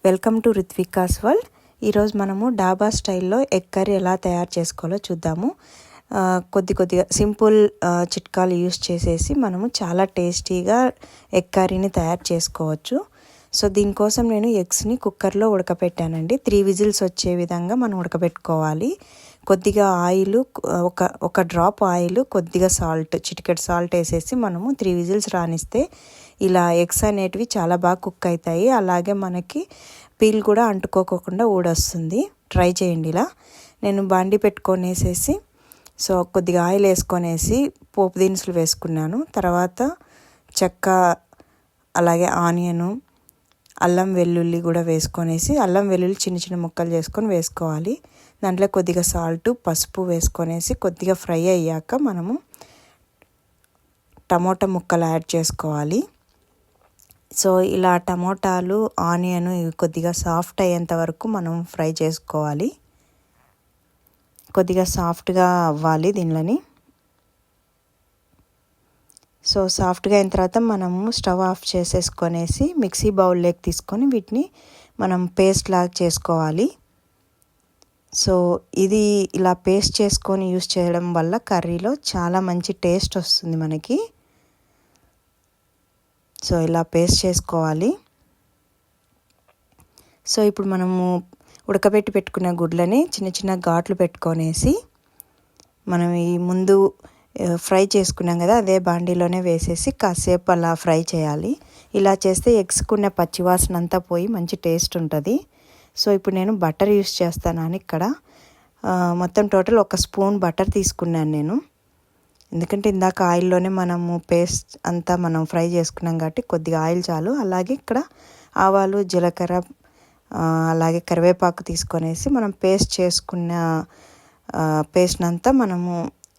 Welcome to రిత్వికాస్ world. ఈరోజు మనము డాబా స్టైల్లో ఎగ్ కర్రీ ఎలా తయారు చేసుకోవాలో చూద్దాము. కొద్దిగా సింపుల్ చిట్కాలు యూస్ చేసేసి మనము చాలా టేస్టీగా ఎగ్ కర్రీని తయారు చేసుకోవచ్చు. సో దీనికోసం నేను ఎగ్స్ని కుక్కర్లో ఉడకపెట్టానండి. 3 విజిల్స్ వచ్చే విధంగా మనం ఉడకబెట్టుకోవాలి. కొద్దిగా ఆయిల్, ఒక డ్రాప్ ఆయిల్, కొద్దిగా సాల్ట్, చిటికెడు సాల్ట్ వేసేసి మనము 3 విజిల్స్ రానిస్తే ఇలా ఎగ్స్ అనేటివి చాలా బాగా కుక్ అవుతాయి. అలాగే మనకి పీల్ కూడా అంటుకోకుండా ఊడొస్తుంది. ట్రై చేయండి ఇలా. నేను బాండి పెట్టుకొనేసేసి సో కొద్దిగా ఆయిల్ వేసుకొనేసి పోపు దినుసులు వేసుకున్నాను. తర్వాత చెక్క, అలాగే ఆనియను, అల్లం వెల్లుల్లి కూడా వేసుకొనేసి అల్లం వెల్లుల్లి చిన్న చిన్న ముక్కలు చేసుకొని వేసుకోవాలి. దాంట్లో కొద్దిగా సాల్ట్, పసుపు వేసుకొనేసి కొద్దిగా ఫ్రై అయ్యాక మనము టమోటా ముక్కలు యాడ్ చేసుకోవాలి. సో ఇలా టమోటాలు, ఆనియన్ ఇవి కొద్దిగా సాఫ్ట్ అయ్యేంత వరకు మనం ఫ్రై చేసుకోవాలి. కొద్దిగా సాఫ్ట్గా అవ్వాలి దీనిలోని. సో సాఫ్ట్గా అయిన తర్వాత మనము స్టవ్ ఆఫ్ చేసేసుకొనేసి మిక్సీ బౌల్లోకి తీసుకొని వీటిని మనం పేస్ట్ లాగా చేసుకోవాలి. సో ఇది ఇలా పేస్ట్ చేసుకొని యూస్ చేయడం వల్ల కర్రీలో చాలా మంచి టేస్ట్ వస్తుంది మనకి. సో ఇలా పేస్ట్ చేసుకోవాలి. సో ఇప్పుడు మనము ఉడకబెట్టి పెట్టుకున్న గుడ్లని చిన్న చిన్న ఘాట్లు పెట్టుకొనేసి మనం ఈ ముందు ఫ్రై చేసుకున్నాం కదా, అదే బాండీలోనే వేసేసి కాసేపు అలా ఫ్రై చేయాలి. ఇలా చేస్తే ఎగ్స్కున్న పచ్చివాసన అంతా పోయి మంచి టేస్ట్ ఉంటుంది. సో ఇప్పుడు నేను బటర్ యూస్ చేస్తాను. ఇక్కడ మొత్తం టోటల్ 1 స్పూన్ బటర్ తీసుకున్నాను నేను. ఎందుకంటే ఇందాక ఆయిల్లోనే మనము పేస్ట్ అంతా మనం ఫ్రై చేసుకున్నాం కాబట్టి కొద్దిగా ఆయిల్ చాలు. అలాగే ఇక్కడ ఆవాలు, జీలకర్ర, అలాగే కరివేపాకు తీసుకొనేసి మనం పేస్ట్ చేసుకున్న పేస్ట్ అంతా మనము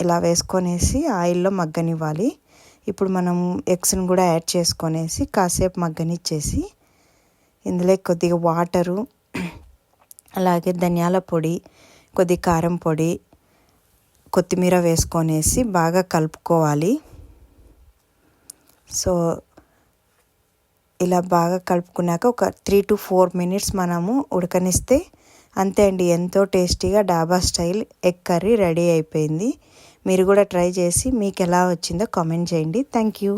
ఇలా వేసుకొనేసి ఆయిల్లో మగ్గనివ్వాలి. ఇప్పుడు మనం ఎగ్స్ని కూడా యాడ్ చేసుకొనేసి కాసేపు మగ్గనిచ్చేసి ఇందులో కొద్దిగా వాటరు, అలాగే ధనియాల పొడి, కొద్ది కారం పొడి, కొత్తిమీర వేసుకొనేసి బాగా కలుపుకోవాలి. సో ఇలా బాగా కలుపుకున్నాక ఒక 3 to 4 మినిట్స్ మనము ఉడకనిస్తే అంతే అండి. ఎంతో టేస్టీగా డాబా స్టైల్ ఎగ్ కర్రీ రెడీ అయిపోయింది. మీరు కూడా ట్రై చేసి మీకు ఎలా వచ్చిందో కామెంట్ చేయండి. Thank you.